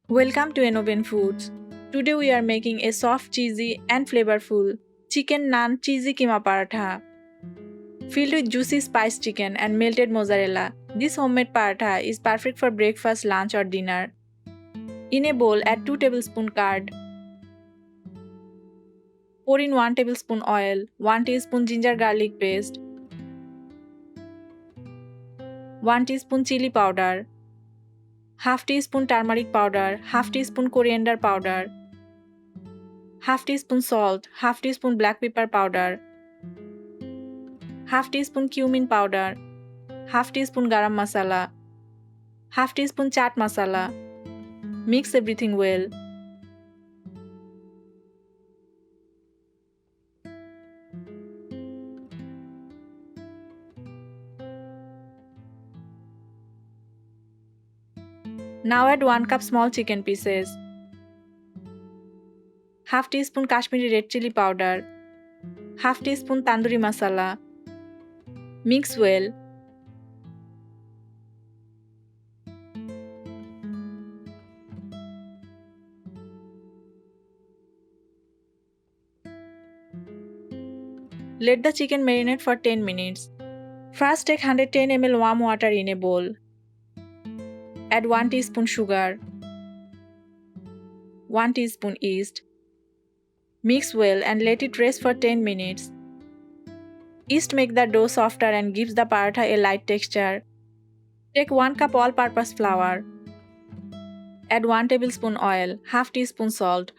Welcome to Enoven Foods. Today we are making a soft, cheesy and flavorful chicken naan cheesy keema paratha. Filled with juicy spiced chicken and melted mozzarella, this homemade paratha is perfect for breakfast, lunch or dinner. In a bowl, add 2 tablespoons curd. Pour in 1 tablespoon oil, 1 teaspoon ginger garlic paste, 1 teaspoon chili powder, half teaspoon turmeric powder, half teaspoon coriander powder, half teaspoon salt, half teaspoon black pepper powder, half teaspoon cumin powder, half teaspoon garam masala, half teaspoon chaat masala. Mix everything well. Now add 1 cup small chicken pieces, half teaspoon Kashmiri red chili powder, half teaspoon tandoori masala. Mix well. Let the chicken marinate for 10 minutes. First take 110 ml warm water in a bowl. Add 1 teaspoon sugar, 1 teaspoon yeast. Mix well and let it rest for 10 minutes. Yeast makes the dough softer and gives the paratha a light texture. Take 1 cup all-purpose flour. Add 1 tablespoon oil, half teaspoon salt.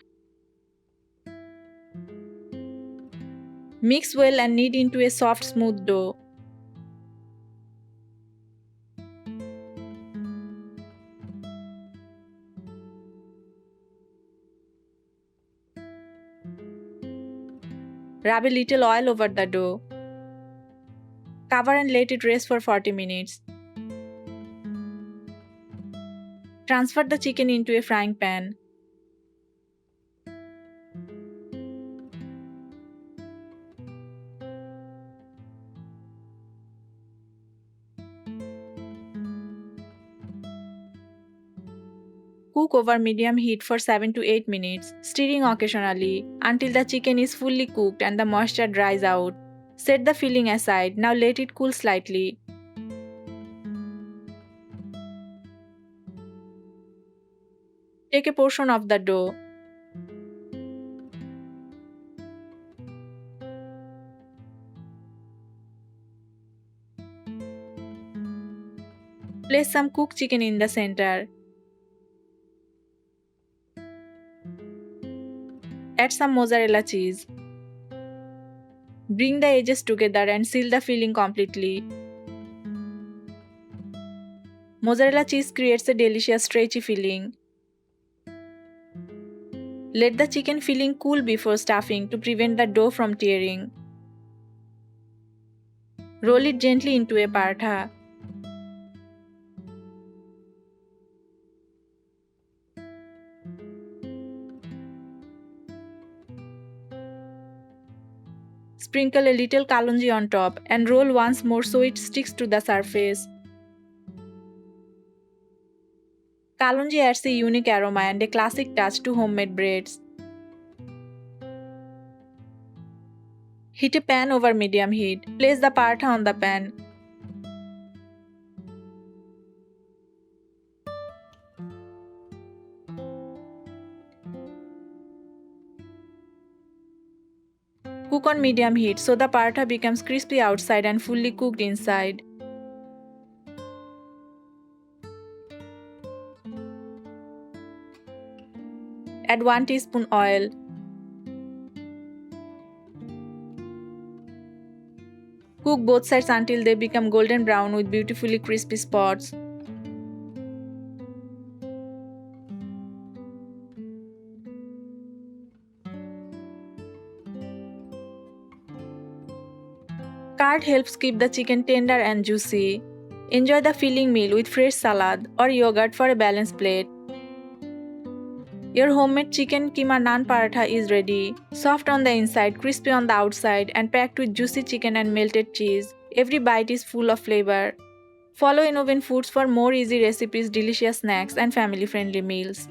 Mix well and knead into a soft, smooth dough. Rub a little oil over the dough. Cover and let it rest for 40 minutes. Transfer the chicken into a frying pan. Cook over medium heat for 7 to 8 minutes, stirring occasionally until the chicken is fully cooked and the moisture dries out. Set the filling aside. Now let it cool slightly. Take a portion of the dough. Place some cooked chicken in the center. Add some mozzarella cheese. Bring the edges together and seal the filling completely. Mozzarella cheese creates a delicious stretchy filling. Let the chicken filling cool before stuffing to prevent the dough from tearing. Roll it gently into a paratha. Sprinkle a little kalonji on top and roll once more so it sticks to the surface. Kalonji adds a unique aroma and a classic touch to homemade breads. Heat a pan over medium heat. Place the paratha on the pan. Cook on medium heat so the paratha becomes crispy outside and fully cooked inside. Add 1 teaspoon oil. Cook both sides until they become golden brown with beautifully crispy spots. Curd helps keep the chicken tender and juicy. Enjoy the filling meal with fresh salad or yogurt for a balanced plate. Your homemade chicken keema naan paratha is ready. Soft on the inside, crispy on the outside, and packed with juicy chicken and melted cheese. Every bite is full of flavor. Follow Enoven Foods for more easy recipes, delicious snacks, and family-friendly meals.